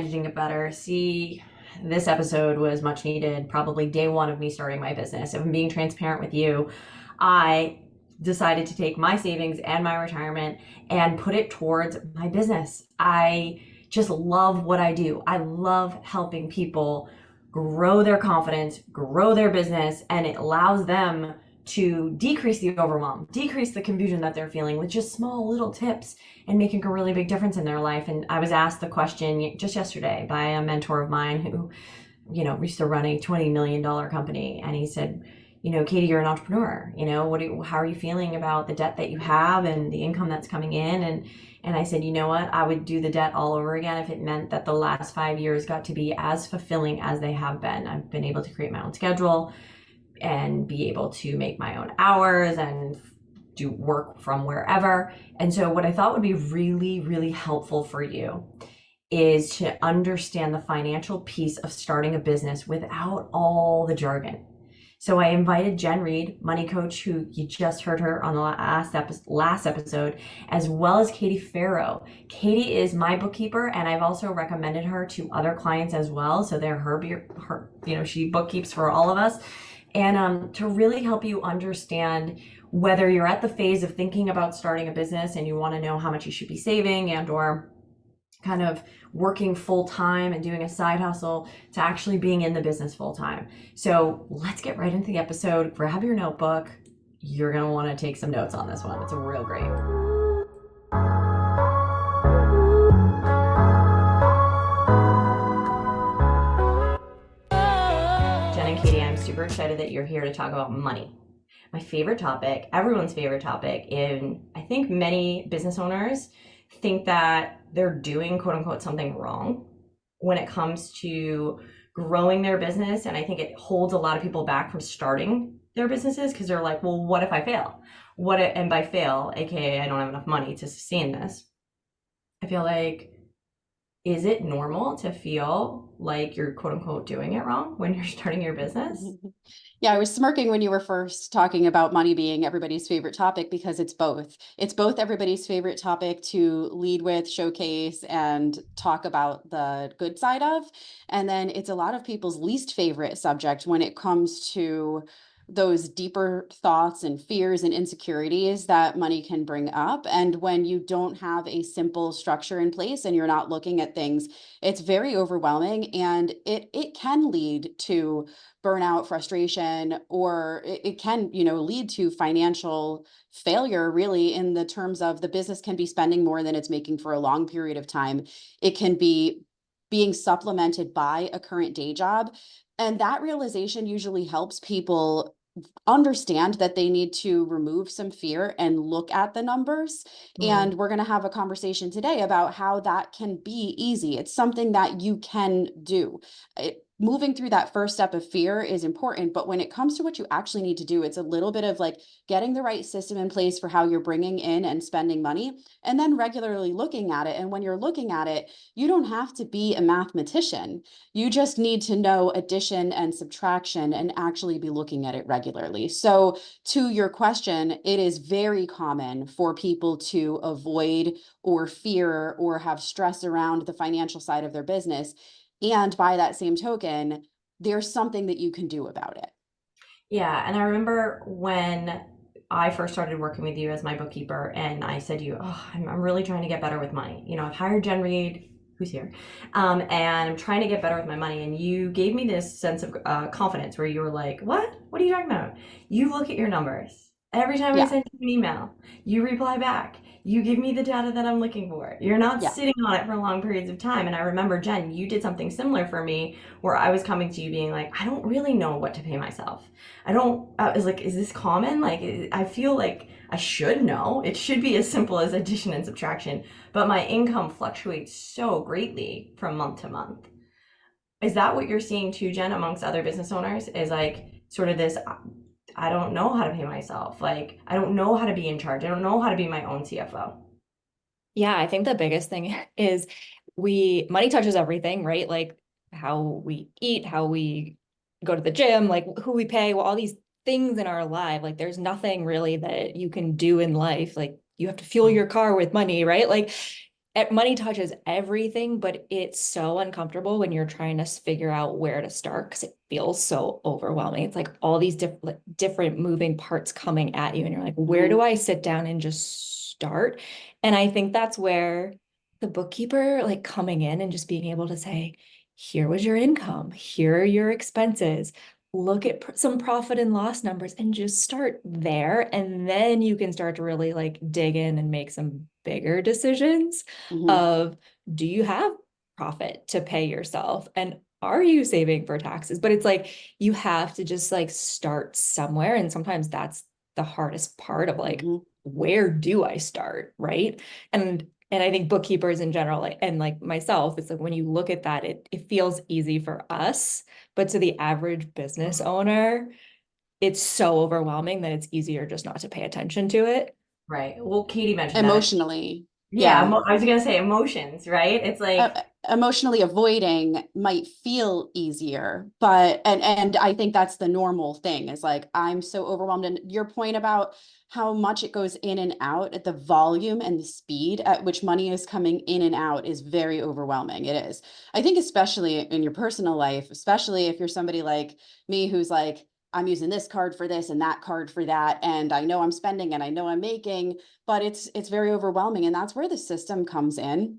managing it better. See, this episode was much needed, probably day one of me starting my business. If I'm being transparent with you, I decided to take my savings and my retirement and put it towards my business. I just love what I do. I love helping people grow their confidence, grow their business, and it allows them to decrease the overwhelm, decrease the confusion that they're feeling with just small little tips and making a really big difference in their life. And I was asked the question just yesterday by a mentor of mine who, used to run a $20 million company. And he said, Katie, you're an entrepreneur. How are you feeling about the debt that you have and the income that's coming in? And I said, you know what? I would do the debt all over again if it meant that the last 5 years got to be as fulfilling as they have been. I've been able to create my own schedule and be able to make my own hours and do work from wherever. And so what I thought would be really, really helpful for you is to understand the financial piece of starting a business without all the jargon. So I invited Jen Reid, money coach, who you just heard her on the last episode, as well as Katie Ferro. Katie is my bookkeeper, and I've also recommended her to other clients as well. So they're her she bookkeeps for all of us. And to really help you understand whether you're at the phase of thinking about starting a business and you want to know how much you should be saving and or kind of working full time and doing a side hustle to actually being in the business full time. So let's get right into the episode. Grab your notebook. You're going to want to take some notes on this one. It's a real great. Jen and Katie, I'm super excited that you're here to talk about money. My favorite topic, everyone's favorite topic, and I think many business owners think that they're doing quote unquote something wrong when it comes to growing their business. And I think it holds a lot of people back from starting their businesses because they're like, well, what if I fail? And by fail, AKA I don't have enough money to sustain this. I feel like, is it normal to feel like you're quote unquote doing it wrong when you're starting your business? Yeah, I was smirking when you were first talking about money being everybody's favorite topic because it's both. It's both everybody's favorite topic to lead with, showcase, and talk about the good side of. And then it's a lot of people's least favorite subject when it comes to those deeper thoughts and fears and insecurities that money can bring up. And when you don't have a simple structure in place and you're not looking at things, it's very overwhelming, and it can lead to burnout, frustration, or it can, lead to financial failure, really, in the terms of the business can be spending more than it's making for a long period of time. It can be being supplemented by a current day job. And that realization usually helps people understand that they need to remove some fear and look at the numbers. And we're going to have a conversation today about how that can be easy. It's something that you can do. Moving through that first step of fear is important, but when it comes to what you actually need to do, it's a little bit of like getting the right system in place for how you're bringing in and spending money, and then regularly looking at it. And when you're looking at it, you don't have to be a mathematician. You just need to know addition and subtraction and actually be looking at it regularly. So to your question, it is very common for people to avoid or fear or have stress around the financial side of their business. And by that same token, there's something that you can do about it. Yeah. And I remember when I first started working with you as my bookkeeper, and I said to you, I'm really trying to get better with money. I've hired Jen Reid, who's here, and I'm trying to get better with my money. And you gave me this sense of confidence where you were like, what are you talking about? You look at your numbers. Every time I send you an email, you reply back. You give me the data that I'm looking for. You're not sitting on it for long periods of time. And I remember, Jen, you did something similar for me where I was coming to you being like, I don't really know what to pay myself. I was like, is this common? Like, I feel like I should know. It should be as simple as addition and subtraction, but my income fluctuates so greatly from month to month. Is that what you're seeing too, Jen, amongst other business owners? Is like sort of this, I don't know how to pay myself. Like, I don't know how to be in charge. I don't know how to be my own CFO. Yeah, I think the biggest thing is money touches everything, right? Like how we eat, how we go to the gym, like who we pay, well, all these things in our life. Like there's nothing really that you can do in life. Like you have to fuel your car with money, right? Like money touches everything, but it's so uncomfortable when you're trying to figure out where to start because it feels so overwhelming. It's like all these different moving parts coming at you, and you're like, where do I sit down and just start? And I think that's where the bookkeeper, like coming in and just being able to say, here was your income, here are your expenses. Look at some profit and loss numbers and just start there. And then you can start to really like dig in and make some bigger decisions Mhm. of, do you have profit to pay yourself? And are you saving for taxes? But it's like you have to just like start somewhere. And sometimes that's the hardest part of like, Mhm. where do I start? Right. And I think bookkeepers in general, like, and like myself, it's like when you look at that, it feels easy for us, but to the average business owner, it's so overwhelming that it's easier just not to pay attention to it. Right. Well, Katie mentioned that. Emotionally. Yeah, Yeah. I was gonna say emotions, right? It's like, Emotionally avoiding might feel easier, but and I think that's the normal thing, is like I'm so overwhelmed. And your point about how much it goes in and out, at the volume and the speed at which money is coming in and out is very overwhelming. It is. I think especially in your personal life, especially if you're somebody like me who's like, I'm using this card for this and that card for that, and I know I'm spending and I know I'm making, but it's very overwhelming. And that's where the system comes in.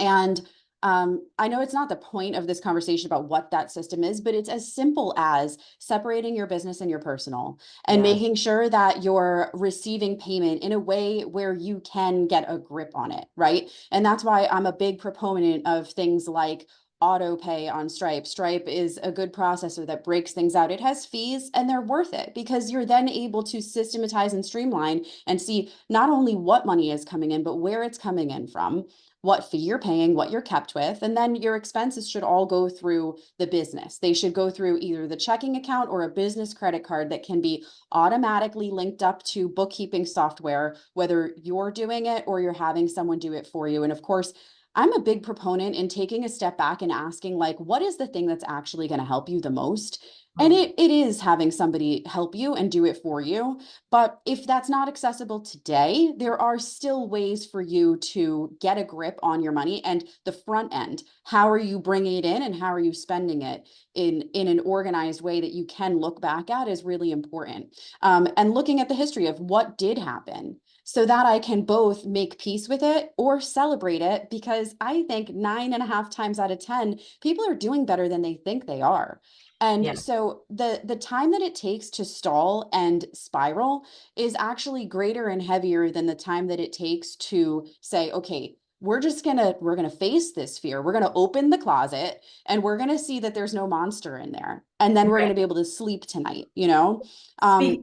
And I know it's not the point of this conversation about what that system is, but it's as simple as separating your business and your personal, and yeah, making sure that you're receiving payment in a way where you can get a grip on it, right? And that's why I'm a big proponent of things like auto pay on Stripe. Stripe is a good processor that breaks things out. It has fees and they're worth it because you're then able to systematize and streamline and see not only what money is coming in, but where it's coming in from, what fee you're paying, what you're kept with, and then your expenses should all go through the business. They should go through either the checking account or a business credit card that can be automatically linked up to bookkeeping software, whether you're doing it or you're having someone do it for you. And of course, I'm a big proponent in taking a step back and asking, like, what is the thing that's actually going to help you the most? And mm, it is having somebody help you and do it for you. But if that's not accessible today, there are still ways for you to get a grip on your money and the front end. How are you bringing it in and how are you spending it in an organized way that you can look back at is really important. And looking at the history of what did happen, so that I can both make peace with it or celebrate it, because I think 9.5 times out of 10, people are doing better than they think they are. yeah, And so the time that it takes to stall and spiral is actually greater and heavier than the time that it takes to say, okay, we're gonna face this fear. We're gonna open the closet and we're gonna see that there's no monster in there. And then we're right. gonna be able to sleep tonight, you know? Speak.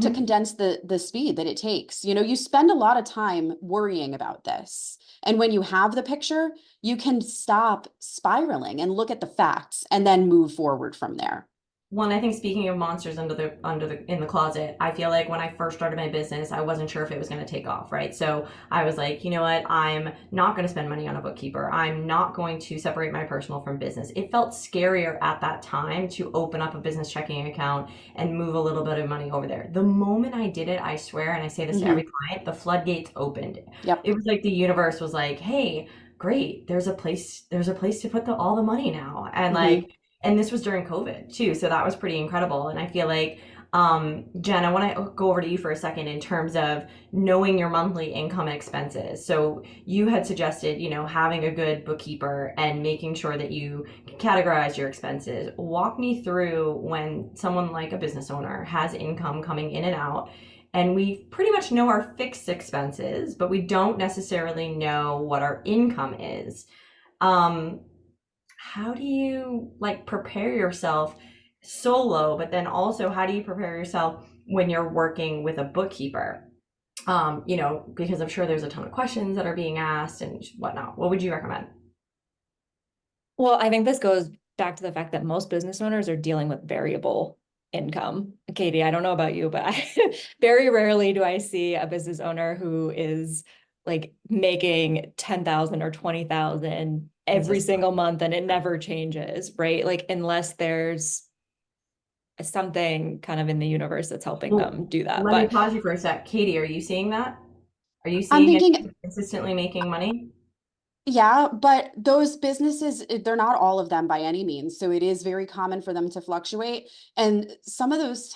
To Mhm. condense the speed that it takes. You know, you spend a lot of time worrying about this. And when you have the picture, you can stop spiraling and look at the facts and then move forward from there. Well, and I think speaking of monsters under the in the closet, I feel like when I first started my business, I wasn't sure if it was going to take off, right? So I was like, you know what? I'm not going to spend money on a bookkeeper. I'm not going to separate my personal from business. It felt scarier at that time to open up a business checking account and move a little bit of money over there. The moment I did it, I swear, and I say this to every Hmm. client, the floodgates opened. Yep. It was like the universe was like, "Hey, great. There's a place to put all the money now." And Hmm. like, and this was during COVID too, so that was pretty incredible. And I feel like, Jen, I want to go over to you for a second in terms of knowing your monthly income and expenses. So you had suggested, having a good bookkeeper and making sure that you categorize your expenses. Walk me through when someone like a business owner has income coming in and out, and we pretty much know our fixed expenses, but we don't necessarily know what our income is. Um, how do you like prepare yourself solo, but then also how do you prepare yourself when you're working with a bookkeeper? Because I'm sure there's a ton of questions that are being asked and whatnot. What would you recommend? Well, I think this goes back to the fact that most business owners are dealing with variable income. Katie, I don't know about you, but very rarely do I see a business owner who is like making 10,000 or 20,000 every Consistent. single month and it never changes, right? Like unless there's something kind of in the universe that's helping Well, them do that. let me But pause you for a sec. Katie, are you seeing that? Are you I'm seeing thinking anyone consistently making money? Yeah, but those businesses, they're not all of them by any means. So it is very common for them to fluctuate. And some of those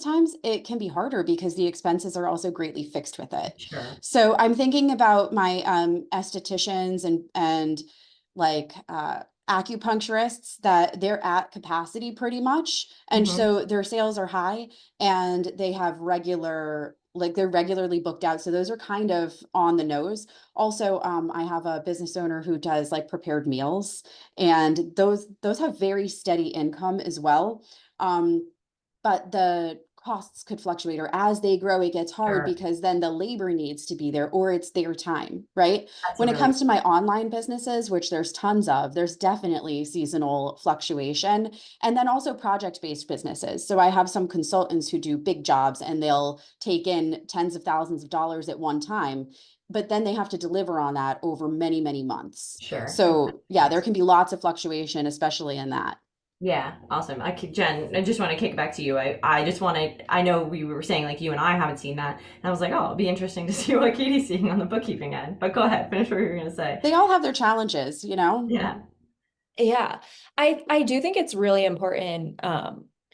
times it can be harder because the expenses are also greatly fixed with it. Sure. So I'm thinking about my estheticians and like acupuncturists that they're at capacity pretty much. And Hmm. so their sales are high and they have they're regularly booked out. So those are kind of on the nose. Also, I have a business owner who does like prepared meals, and those have very steady income as well. But the costs could fluctuate, or as they grow, it gets hard Sure. because then the labor needs to be there, or it's their time, right? That's a When it really comes to my online businesses, which there's tons of, there's definitely seasonal fluctuation, and then also project-based businesses. So I have some consultants who do big jobs and they'll take in tens of thousands of dollars at one time, but then they have to deliver on that over many, many months. sure. So yeah, there can be lots of fluctuation, especially in that. Yeah, awesome. Jen, I just want to kick it back to you. I just want to, I know we were saying like you and I haven't seen that. And I was like, oh, it'll be interesting to see what Katie's seeing on the bookkeeping end. But go ahead, finish what you were going to say. They all have their challenges, you know? Yeah. Yeah, I do think it's really important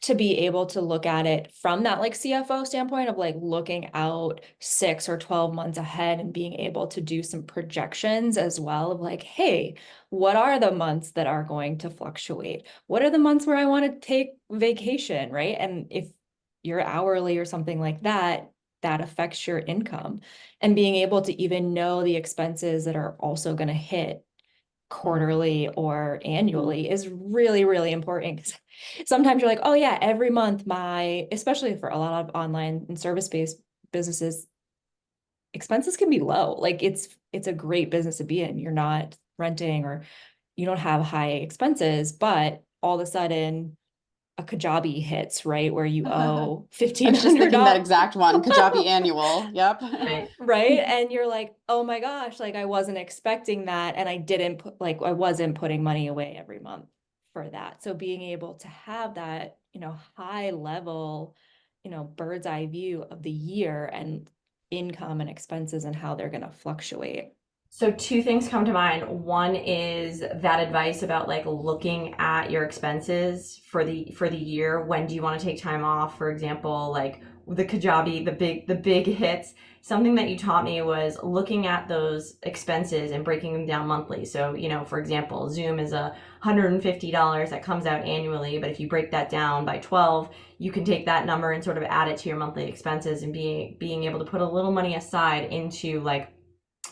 to be able to look at it from that like CFO standpoint of like looking out 6 or 12 months ahead and being able to do some projections as well of like, hey, what are the months that are going to fluctuate? What are the months where I want to take vacation, right? And if you're hourly or something like that, that affects your income. And being able to even know the expenses that are also going to hit quarterly or Mhm. annually is really, really important. 'Cause sometimes you're like, oh yeah, every month especially for a lot of online and service-based businesses, expenses can be low. Like it's a great business to be in. You're not renting or you don't have high expenses, but all of a sudden a Kajabi hits, right? Where you owe I fifteen was just hundred thinking that dollars exact one, Kajabi annual. Yep. Right. right? And you're like, oh my gosh, like I wasn't expecting that. And I wasn't putting money away every month for that. So being able to have that, high level, bird's eye view of the year and income and expenses and how they're going to fluctuate. So two things come to mind. One is that advice about like looking at your expenses for the year. When do you want to take time off? For example, like the Kajabi, the big hits. Something that you taught me was looking at those expenses and breaking them down monthly. So, for example, Zoom is $150 that comes out annually, but if you break that down by 12, you can take that number and sort of add it to your monthly expenses and being able to put a little money aside into like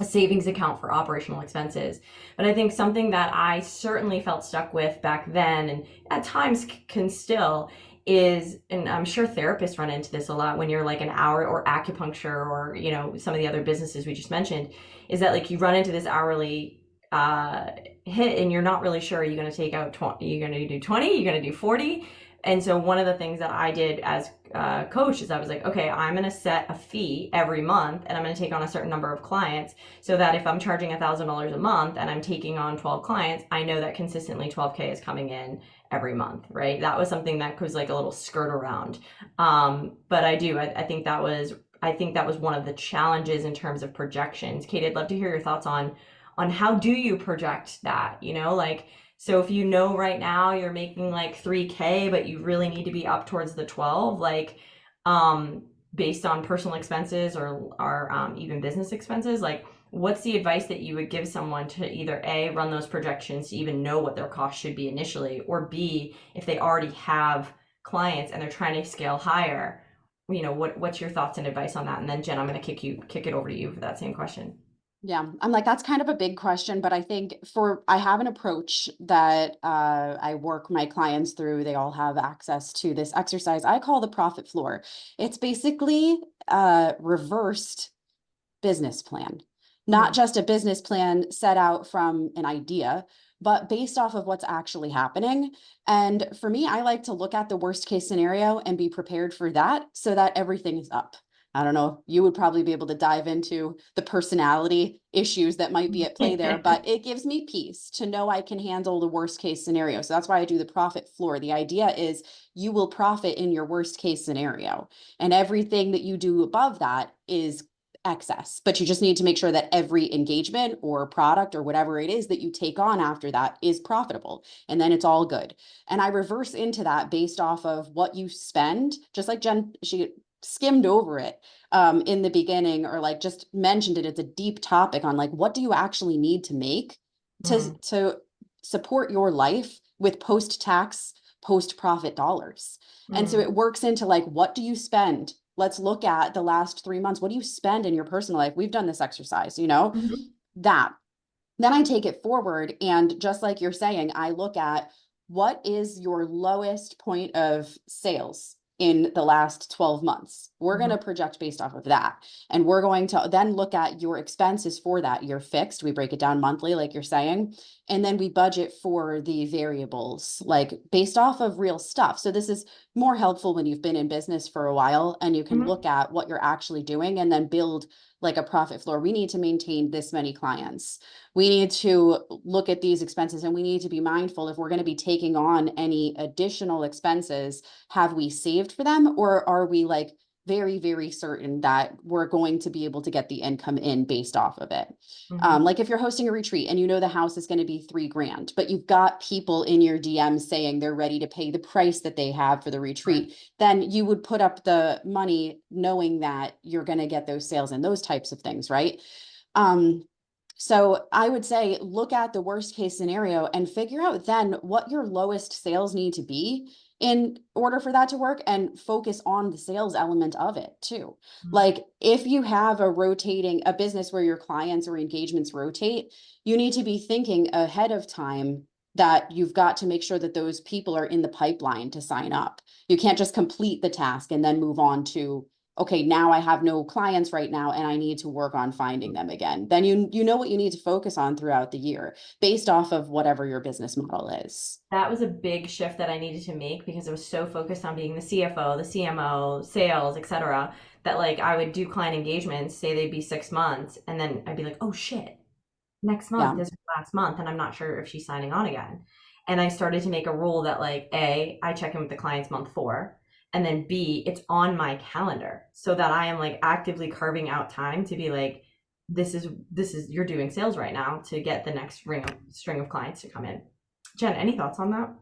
a savings account for operational expenses. But I think something that I certainly felt stuck with back then, and at times can still, is, and I'm sure therapists run into this a lot when you're like an hour, or acupuncture, or some of the other businesses we just mentioned, is that like you run into this hourly hit and you're not really sure, are you going to take out 20, are you going to do 20, you're going to do 40. And so one of the things that I did as a coach is I was like, okay, I'm going to set a fee every month and I'm going to take on a certain number of clients, so that if I'm charging $1,000 a month and I'm taking on 12 clients, I know that consistently 12K is coming in every month, right? That was something that was like a little skirt around. But I think that was one of the challenges in terms of projections. Kate, I'd love to hear your thoughts on how do you project that, like, so if right now you're making like 3K, but you really need to be up towards the 12, like, based on personal expenses or even business expenses, like, what's the advice that you would give someone to either A, run those projections to even know what their cost should be initially, or B, if they already have clients and they're trying to scale higher, what's your thoughts and advice on that? And then Jen, I'm going to kick it over to you for that same question. Yeah, I'm like, that's kind of a big question, but I think I have an approach that I work my clients through. They all have access to this exercise I call the profit floor. It's basically a reversed business plan, not Mm-hmm. just a business plan set out from an idea, but based off of what's actually happening. And for me, I like to look at the worst case scenario and be prepared for that so that everything is up. I don't know, you would probably be able to dive into the personality issues that might be at play there, but it gives me peace to know I can handle the worst case scenario. So that's why I do the profit floor. The idea is you will profit in your worst case scenario, and everything that you do above that is excess, but you just need to make sure that every engagement or product or whatever it is that you take on after that is profitable. And then it's all good. And I reverse into that based off of what you spend, just like Jen, she skimmed over it in the beginning, or like just mentioned it. It's a deep topic on like, what do you actually need to make to support your life with post-tax, post-profit dollars. And so it works into like, what do you spend? Let's look at the last 3 months. What do you spend in your personal life? We've done this exercise, you know, that. Then I take it forward. And just like you're saying, I look at what is your lowest point of sales in the last 12 months. We're going to project based off of that. And we're going to then look at your expenses for that. You're fixed. We break it down monthly, like you're saying. And then we budget for the variables, like based off of real stuff. So this is more helpful when you've been in business for a while and you can look at what you're actually doing and then build like a profit floor. We need to maintain this many clients. We need to look at these expenses, and we need to be mindful if we're going to be taking on any additional expenses, have we saved for them, or are we like very, very certain that we're going to be able to get the income in based off of it? Like if you're hosting a retreat and you know the house is going to be $3,000, but you've got people in your DMs saying they're ready to pay the price that they have for the retreat, then you would put up the money knowing that you're going to get those sales and those types of things, right? So I would say look at the worst case scenario and figure out then what your lowest sales need to be in order for that to work, and focus on the sales element of it too. Like if you have a business where your clients or engagements rotate, you need to be thinking ahead of time that you've got to make sure that those people are in the pipeline to sign up. You can't just complete the task and then move on to, okay, now I have no clients right now and I need to work on finding them again. Then you know what you need to focus on throughout the year based off of whatever your business model is. That was a big shift that I needed to make because I was so focused on being the CFO, the CMO, sales, etc., that like I would do client engagements, say they'd be 6 months, and then I'd be like, oh shit, next month is her last month, and I'm not sure if she's signing on again. And I started to make a rule that like, A, I check in with the clients month 4, and then B, it's on my calendar so that I am like actively carving out time to be like, this is you're doing sales right now to get the next string of clients to come in. Jen, any thoughts on that?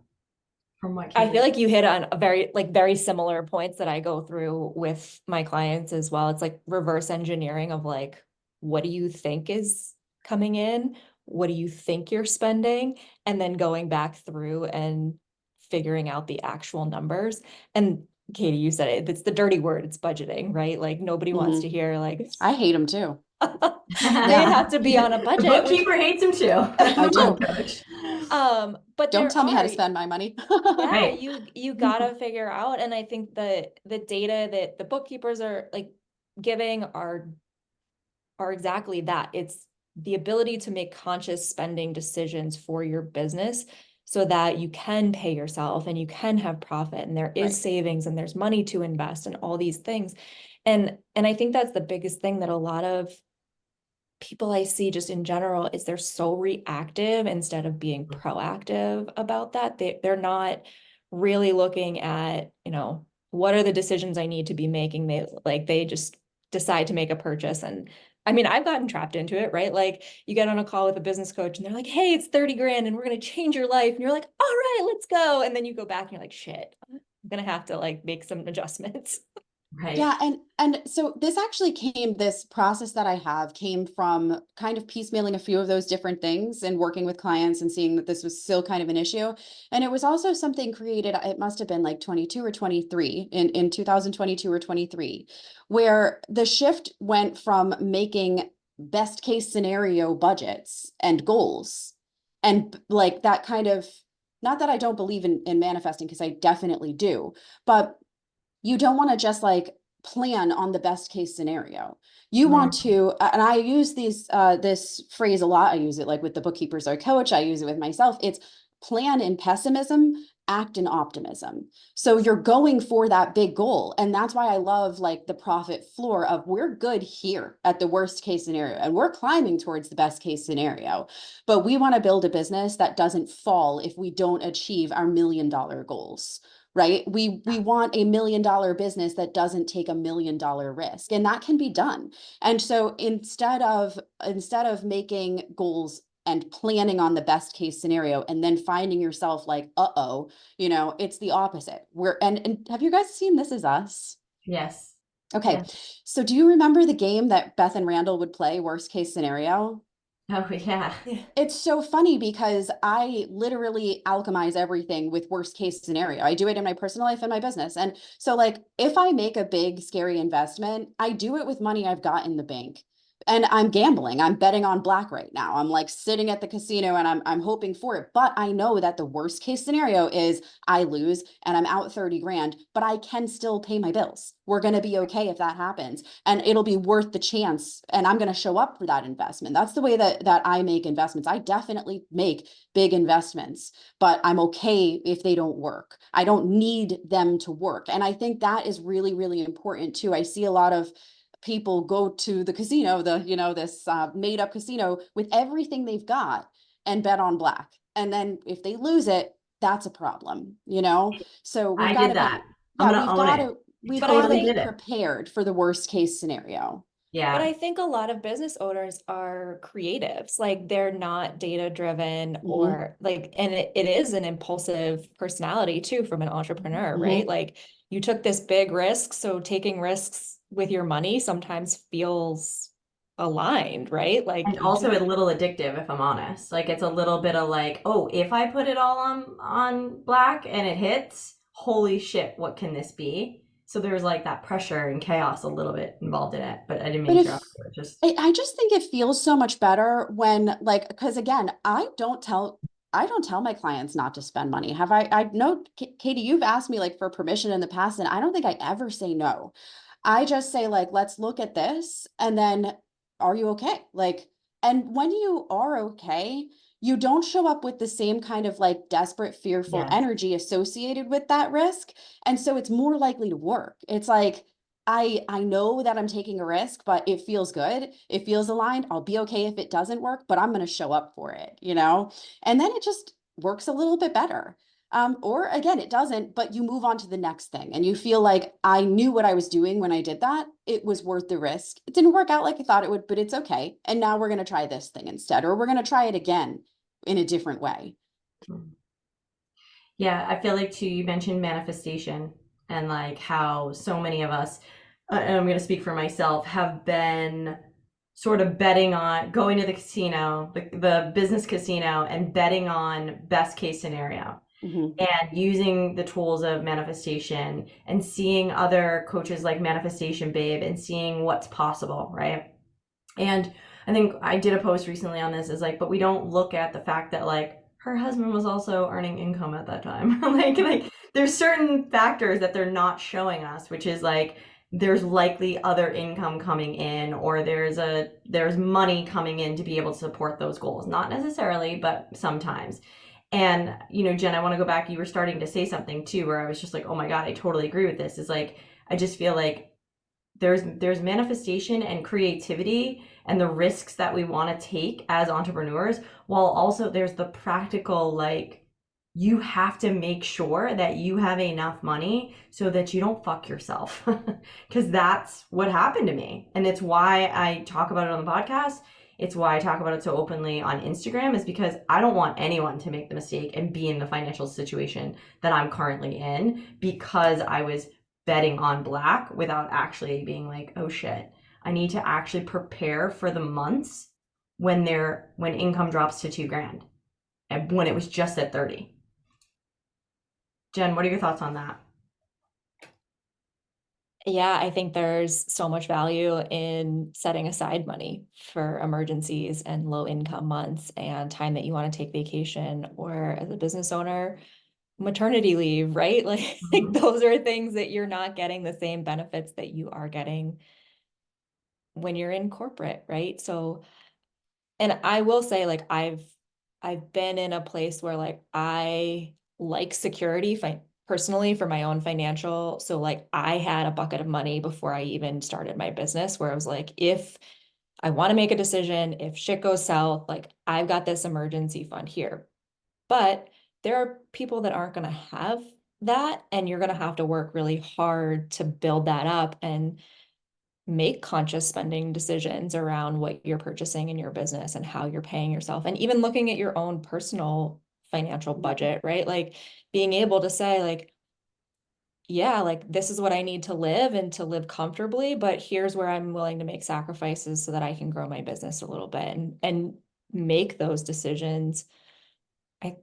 From what I feel like you hit on a very similar points that I go through with my clients as well. It's like reverse engineering of like, what do you think is coming in? What do you think you're spending? And then going back through and figuring out the actual numbers. And Katie, you said it, it's the dirty word, it's budgeting, right? Like nobody wants to hear like, I hate them too. they have to be on a budget. The bookkeeper hates him too. I do. Coach. But don't tell me how to spend my money. Yeah, Right. you gotta figure out. And I think the data that the bookkeepers are like giving are exactly that. It's the ability to make conscious spending decisions for your business so that you can pay yourself and you can have profit and there is savings and there's money to invest and all these things. And I think that's the biggest thing that a lot of people I see just in general is they're so reactive instead of being proactive about that. They're not really looking at, you know, what are the decisions I need to be making? They just decide to make a purchase. And I mean, I've gotten trapped into it, right? Like you get on a call with a business coach and they're like, hey, it's 30 grand and we're going to change your life. And you're like, all right, let's go. And then you go back and you're like, shit, I'm going to have to like make some adjustments. Right. Yeah. And so this process that I have came from kind of piecemealing a few of those different things and working with clients and seeing that this was still kind of an issue. And it was also something created, it must have been like 22 or 23 in 2022 or 23, where the shift went from making best case scenario budgets and goals. And like that kind of, not that I don't believe in manifesting, because I definitely do, but you don't want to just like plan on the best case scenario. You want to, and I use this phrase a lot. I use it like with the bookkeepers or coach. I use it with myself. It's plan in pessimism, act in optimism. So you're going for that big goal. And that's why I love like the profit floor of we're good here at the worst case scenario and we're climbing towards the best case scenario. But we want to build a business that doesn't fall if we don't achieve our $1 million goals. right? We want $1 million business that doesn't take $1 million risk, and that can be done. And so instead of making goals and planning on the best case scenario and then finding yourself like, uh-oh, it's the opposite. And have you guys seen This Is Us? Yes. Okay. Yes. So do you remember the game that Beth and Randall would play, worst case scenario? Oh yeah. It's so funny because I literally alchemize everything with worst case scenario. I do it in my personal life and my business. And so like if I make a big scary investment, I do it with money I've got in the bank. And I'm gambling. I'm betting on black right now. I'm like sitting at the casino and I'm hoping for it. But I know that the worst case scenario is I lose and I'm out 30 grand, but I can still pay my bills. We're going to be okay if that happens. And it'll be worth the chance. And I'm going to show up for that investment. That's the way that I make investments. I definitely make big investments, but I'm okay if they don't work. I don't need them to work. And I think that is really, really important too. I see a lot of people go to the casino, this made up casino with everything they've got and bet on black. And then if they lose it, that's a problem, So we've I got did to that. be, I'm yeah, gonna own it. I we've But I got to totally be did think it. prepared for the worst case scenario. But Yeah. I think a lot of business owners are creatives, like they're not data driven Mhm, or like, and it is an impulsive personality too from an entrepreneur, right? mhm. Like you took this big risk, so taking risks with your money sometimes feels aligned, right? Like And you also do. a little addictive, if I'm honest. Like it's a little bit of like, oh, if I put it all on black and it hits, holy shit, what can this be? So there's like that pressure and chaos a little bit involved in it. But I didn't But mean to if interrupt you. Just I just think it feels so much better when like, because again, I don't tell my clients not to spend money. I know, Katie, you've asked me like for permission in the past, and I don't think I ever say no. I just say like, let's look at this, and then are you okay? Like, and when you are okay, you don't show up with the same kind of like desperate, fearful yes. energy associated with that risk. And so it's more likely to work. It's like, I know that I'm taking a risk, but it feels good. It feels aligned. I'll be okay if it doesn't work, but I'm going to show up for it, And then it just works a little bit better. Or again, it doesn't, but you move on to the next thing and you feel like I knew what I was doing when I did that. It was worth the risk. It didn't work out like I thought it would, but it's okay. And now we're going to try this thing instead, or we're going to try it again in a different way. Yeah, I feel like too, you mentioned manifestation and like how so many of us, and I'm going to speak for myself, have been sort of betting on going to the casino, the business casino, and betting on best case scenario Mhm. and using the tools of manifestation and seeing other coaches like Manifestation Babe and seeing what's possible, right? And I think I did a post recently on this is like, but we don't look at the fact that like her husband was also earning income at that time. like there's certain factors that they're not showing us, which is like there's likely other income coming in or there's money coming in to be able to support those goals. Not necessarily, but sometimes. And Jen, I want to go back. You were starting to say something too, where I was just like, oh my God, I totally agree with this. Is like I just feel like there's manifestation and creativity and the risks that we want to take as entrepreneurs, while also there's the practical, like you have to make sure that you have enough money so that you don't fuck yourself. Because that's what happened to me, and it's why I talk about it on the podcast. It's why I talk about it so openly on Instagram, is because I don't want anyone to make the mistake and be in the financial situation that I'm currently in because I was betting on black without actually being like, oh shit, I need to actually prepare for the months when income drops to 2 grand and when it was just at 30. Jen, what are your thoughts on that? Yeah, I think there's so much value in setting aside money for emergencies and low income months and time that you want to take vacation or as a business owner, maternity leave, right? Like, Mhm. those are things that you're not getting the same benefits that you are getting when you're in corporate, right? So, and I will say like I've been in a place where like I like security personally for my own financial. So like I had a bucket of money before I even started my business where I was like, if I want to make a decision, if shit goes south, like I've got this emergency fund here. But there are people that aren't going to have that, and you're going to have to work really hard to build that up and make conscious spending decisions around what you're purchasing in your business and how you're paying yourself, and even looking at your own personal financial budget, right? Like being able to say like, yeah, like this is what I need to live and to live comfortably, but here's where I'm willing to make sacrifices so that I can grow my business a little bit, and make those decisions. I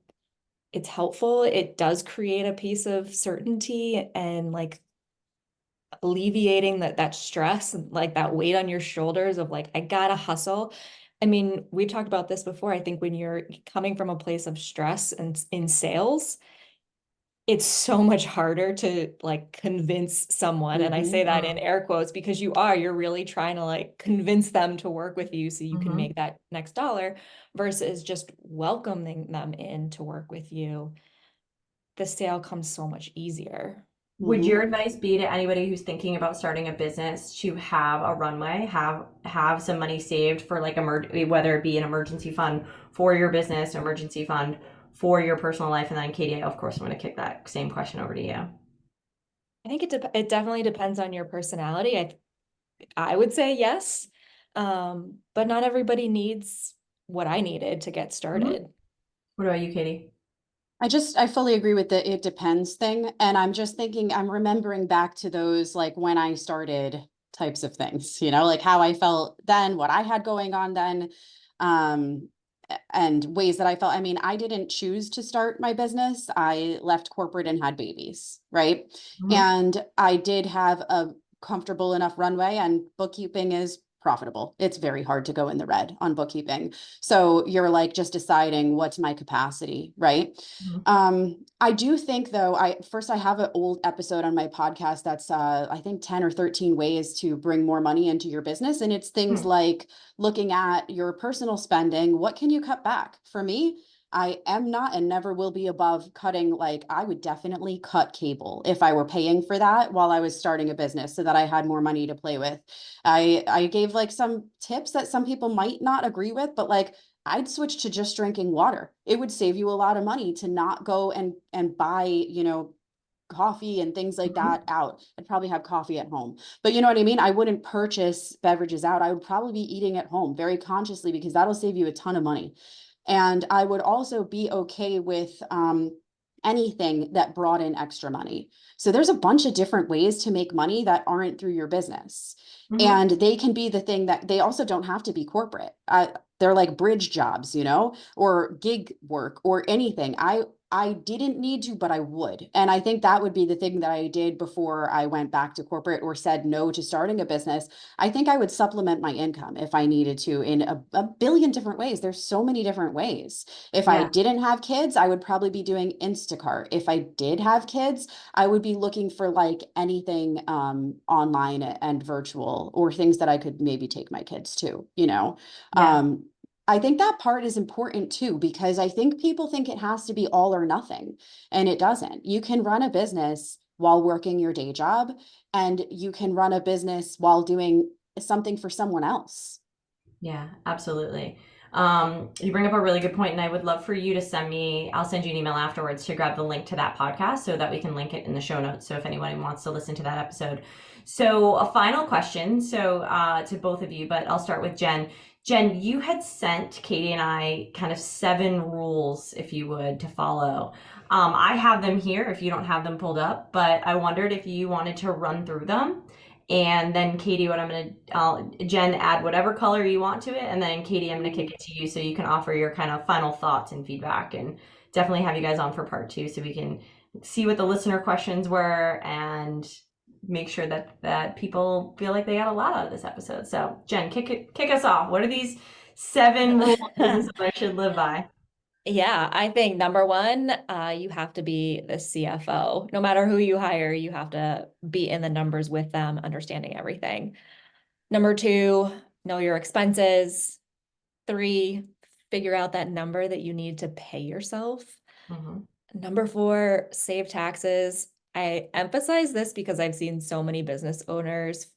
It's helpful. It does create a piece of certainty and like alleviating that stress, like that weight on your shoulders of like, I gotta hustle. I mean, we've talked about this before. I think when you're coming from a place of stress and in sales, it's so much harder to like convince someone. And I say that in air quotes because you're really trying to like convince them to work with you so you can make that next dollar versus just welcoming them in to work with you. The sale comes so much easier. Would your advice be to anybody who's thinking about starting a business to have a runway, have some money saved for like whether it be an emergency fund for your business, emergency fund for your personal life, and then Katie, of course, I'm going to kick that same question over to you. I think it definitely depends on your personality. I would say yes, but not everybody needs what I needed to get started. What about you, Katie? I fully agree with the it depends thing. And I'm just thinking, I'm remembering back to those like when I started types of things, like how I felt then, what I had going on then, and ways that I felt. I mean, I didn't choose to start my business. I left corporate and had babies, right? And I did have a comfortable enough runway, and bookkeeping is profitable. It's very hard to go in the red on bookkeeping. So you're like just deciding what's my capacity, right? I do think though, I have an old episode on my podcast that's I think 10 or 13 ways to bring more money into your business. And it's things like looking at your personal spending. What can you cut back? For me, I am not and never will be above cutting, like I would definitely cut cable if I were paying for that while I was starting a business so that I had more money to play with. I gave like some tips that some people might not agree with, but like I'd switch to just drinking water. It would save you a lot of money to not go and buy, coffee and things like that out. I'd probably have coffee at home. But you know what I mean? I wouldn't purchase beverages out. I would probably be eating at home very consciously because that'll save you a ton of money. And I would also be okay with anything that brought in extra money. So there's a bunch of different ways to make money that aren't through your business. And they can be the thing that they also don't have to be corporate. They're like bridge jobs, or gig work or anything. I didn't need to, but I would. And I think that would be the thing that I did before I went back to corporate or said no to starting a business. I think I would supplement my income if I needed to in a billion different ways. There's so many different ways. If I didn't have kids, I would probably be doing Instacart. If I did have kids, I would be looking for like anything online and virtual or things that I could maybe take my kids to. I think that part is important too, because I think people think it has to be all or nothing, and it doesn't. You can run a business while working your day job, and you can run a business while doing something for someone else. Yeah, absolutely. You bring up a really good point, and I would love for you to I'll send you an email afterwards to grab the link to that podcast so that we can link it in the show notes. So if anyone wants to listen to that episode. So a final question, to both of you, but I'll start with Jen. Jen, you had sent Katie and I kind of 7 rules, if you would, to follow. I have them here if you don't have them pulled up, but I wondered if you wanted to run through them. And then Katie, Jen, add whatever color you want to it. And then Katie, I'm going to kick it to you so you can offer your kind of final thoughts and feedback, and definitely have you guys on for part 2 so we can see what the listener questions were and make sure that people feel like they got a lot out of this episode. So Jen, kick us off. What are these 7 rules business owners should live by? Yeah, I think number one, you have to be the CFO. No matter who you hire, you have to be in the numbers with them, understanding everything. Number 2, know your expenses. 3, figure out that number that you need to pay yourself. Number 4, save taxes. I emphasize this because I've seen so many business owners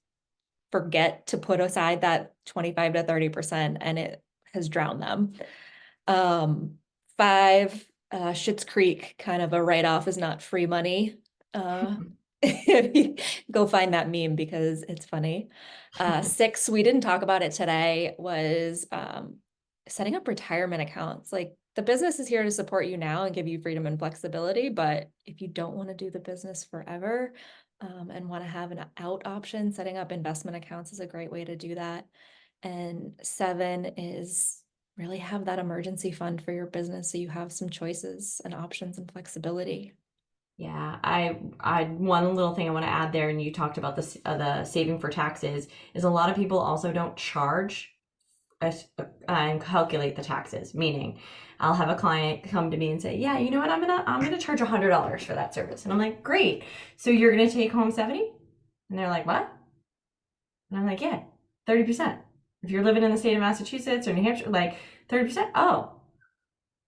forget to put aside that 25 to 30%, and it has drowned them. 5, Schitt's Creek kind of a write-off is not free money. Go find that meme because it's funny. 6, we didn't talk about it today, was setting up retirement accounts. Like the business is here to support you now and give you freedom and flexibility, but if you don't want to do the business forever and want to have an out option, setting up investment accounts is a great way to do that. And 7 is really have that emergency fund for your business so you have some choices and options and flexibility. Yeah, I one little thing I want to add there, and you talked about the saving for taxes, is a lot of people also don't charge and calculate the taxes. Meaning, I'll have a client come to me and say, "Yeah, you know what? I'm gonna charge $100 for that service," and I'm like, "Great, so you're gonna take home 70?" And they're like, "What?" And I'm like, "Yeah, 30%. If you're living in the state of Massachusetts or New Hampshire, like 30%. Oh,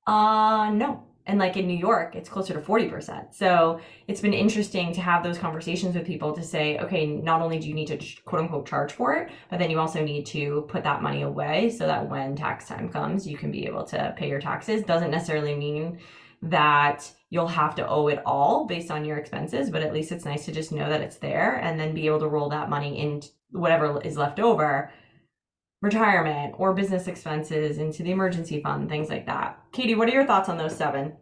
no. And like in New York, it's closer to 40%. So it's been interesting to have those conversations with people to say, okay, not only do you need to quote unquote charge for it, but then you also need to put that money away so that when tax time comes, you can be able to pay your taxes. Doesn't necessarily mean that you'll have to owe it all based on your expenses, but at least it's nice to just know that it's there and then be able to roll that money into whatever is left over, retirement or business expenses, into the emergency fund, things like that. Katie, what are your thoughts on those 7?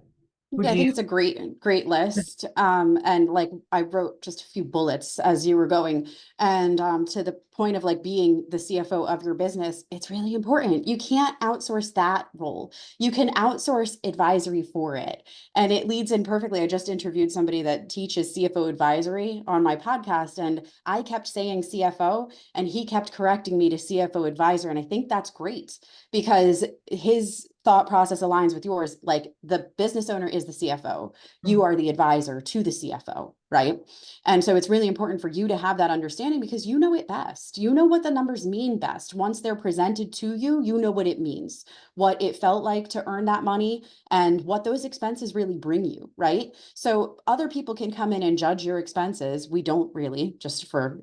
Yeah, I think it's a great list. And like I wrote just a few bullets as you were going. And to the point of like being the CFO of your business, it's really important. You can't outsource that role. You can outsource advisory for it. And it leads in perfectly. I just interviewed somebody that teaches CFO advisory on my podcast, and I kept saying CFO, and he kept correcting me to CFO advisor. And I think that's great because his thought process aligns with yours. Like the business owner is the CFO. You are the advisor to the CFO, right? And so it's really important for you to have that understanding because you know it best. You know what the numbers mean best. Once they're presented to you, you know what it means, what it felt like to earn that money, and what those expenses really bring you, right? So other people can come in and judge your expenses. We don't really, just for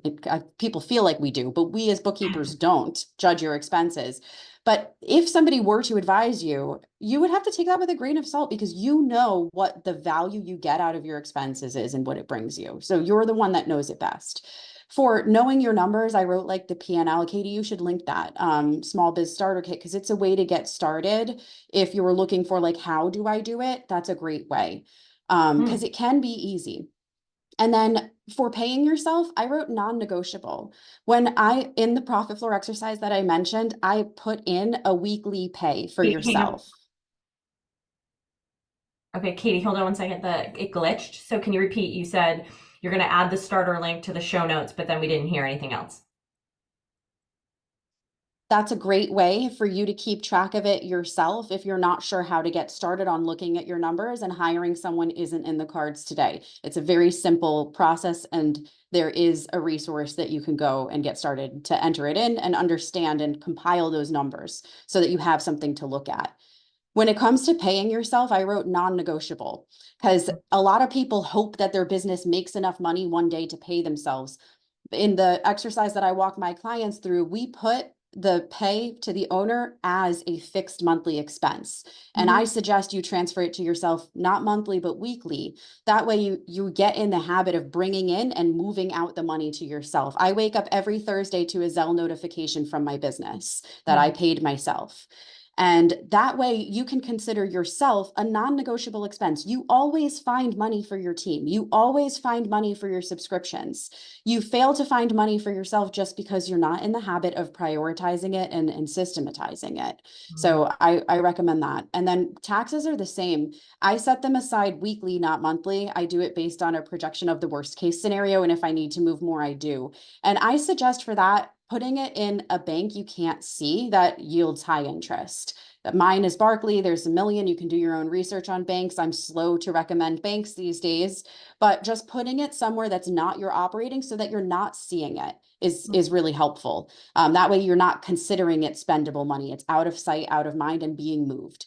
people feel like we do, but we as bookkeepers don't judge your expenses. But if somebody were to advise you, you would have to take that with a grain of salt because you know what the value you get out of your expenses is and what it brings you. So you're the one that knows it best. For knowing your numbers, I wrote like the P&L. Katie, you should link that Small Biz Starter Kit because it's a way to get started. If you were looking for like, how do I do it? That's a great way because it can be easy. And then for paying yourself, I wrote non-negotiable. In the profit floor exercise that I mentioned, I put in a weekly pay for yourself. Okay, Katie, hold on one second. It glitched. So can you repeat? You said you're going to add the starter link to the show notes, but then we didn't hear anything else. That's a great way for you to keep track of it yourself if you're not sure how to get started on looking at your numbers, and hiring someone isn't in the cards today. It's a very simple process, and there is a resource that you can go and get started to enter it in and understand and compile those numbers so that you have something to look at. When it comes to paying yourself, I wrote non-negotiable because a lot of people hope that their business makes enough money one day to pay themselves. In the exercise that I walk my clients through, we put the pay to the owner as a fixed monthly expense. And I suggest you transfer it to yourself, not monthly, but weekly. That way you get in the habit of bringing in and moving out the money to yourself. I wake up every Thursday to a Zelle notification from my business that I paid myself. And that way you can consider yourself a non-negotiable expense. You always find money for your team. You always find money for your subscriptions. You fail to find money for yourself just because you're not in the habit of prioritizing it and systematizing it. So I recommend that. And then taxes are the same. I set them aside weekly, not monthly. I do it based on a projection of the worst case scenario. And if I need to move more, I do. And I suggest for that, putting it in a bank you can't see that yields high interest. Mine is Barclay. There's a million. You can do your own research on banks. I'm slow to recommend banks these days, but just putting it somewhere that's not your operating so that you're not seeing it is really helpful. That way you're not considering it spendable money. It's out of sight, out of mind, and being moved.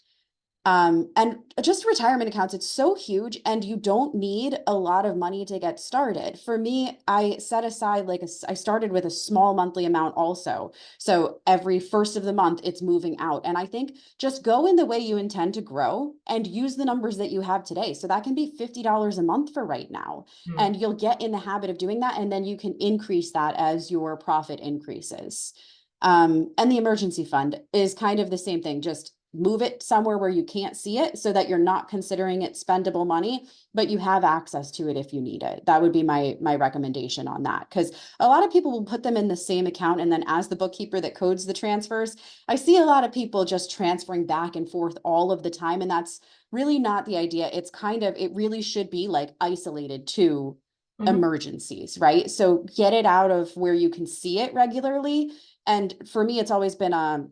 And just retirement accounts, it's so huge and you don't need a lot of money to get started. For me, I set aside I started with a small monthly amount also. So every first of the month, it's moving out. And I think just go in the way you intend to grow and use the numbers that you have today. So that can be $50 a month for right now. And you'll get in the habit of doing that. And then you can increase that as your profit increases. And the emergency fund is kind of the same thing. Just move it somewhere where you can't see it so that you're not considering it spendable money, but you have access to it if you need it. That would be my recommendation on that. Because a lot of people will put them in the same account. And then as the bookkeeper that codes the transfers, I see a lot of people just transferring back and forth all of the time. And that's really not the idea. It's it really should be like isolated to emergencies, right? So get it out of where you can see it regularly. And for me, it's always been a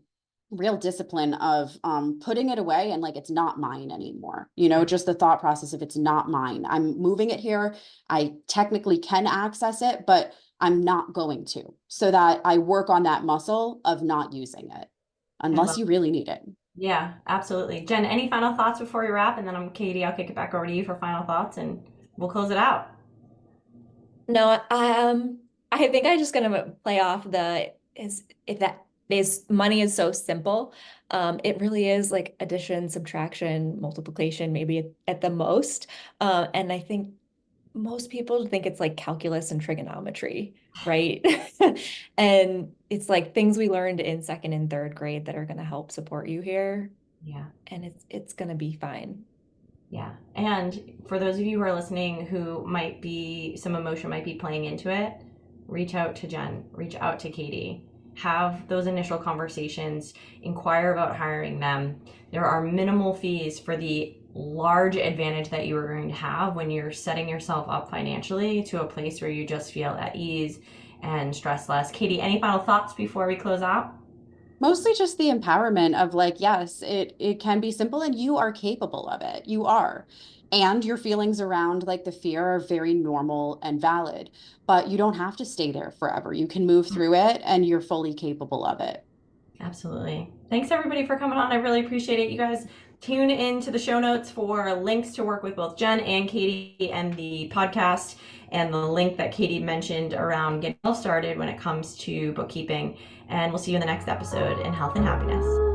real discipline of putting it away and like it's not mine anymore. Just the thought process of it's not mine. I'm moving it here. I technically can access it, but I'm not going to, so that I work on that muscle of not using it unless you really need it. Yeah, absolutely. Jen, any final thoughts before we wrap? And then Katie, I'll kick it back over to you for final thoughts and we'll close it out. No, I think I'm just gonna play off money is so simple. It really is like addition, subtraction, multiplication, maybe at the most. And I think most people think it's like calculus and trigonometry, right? And it's like things we learned in second and third grade that are going to help support you here. Yeah. And it's going to be fine. Yeah. And for those of you who are listening who some emotion might be playing into it, reach out to Jen, reach out to Katie, have those initial conversations, inquire about hiring them. There are minimal fees for the large advantage that you are going to have when you're setting yourself up financially to a place where you just feel at ease and stress less. Katie, any final thoughts before we close out? Mostly just the empowerment of like, yes, it can be simple and you are capable of it. You are. And your feelings around like the fear are very normal and valid, but you don't have to stay there forever. You can move through it and you're fully capable of it. Absolutely. Thanks everybody for coming on. I really appreciate it. You guys tune into the show notes for links to work with both Jen and Katie and the podcast, and the link that Katie mentioned around getting started when it comes to bookkeeping. And we'll see you in the next episode in Health and Happiness.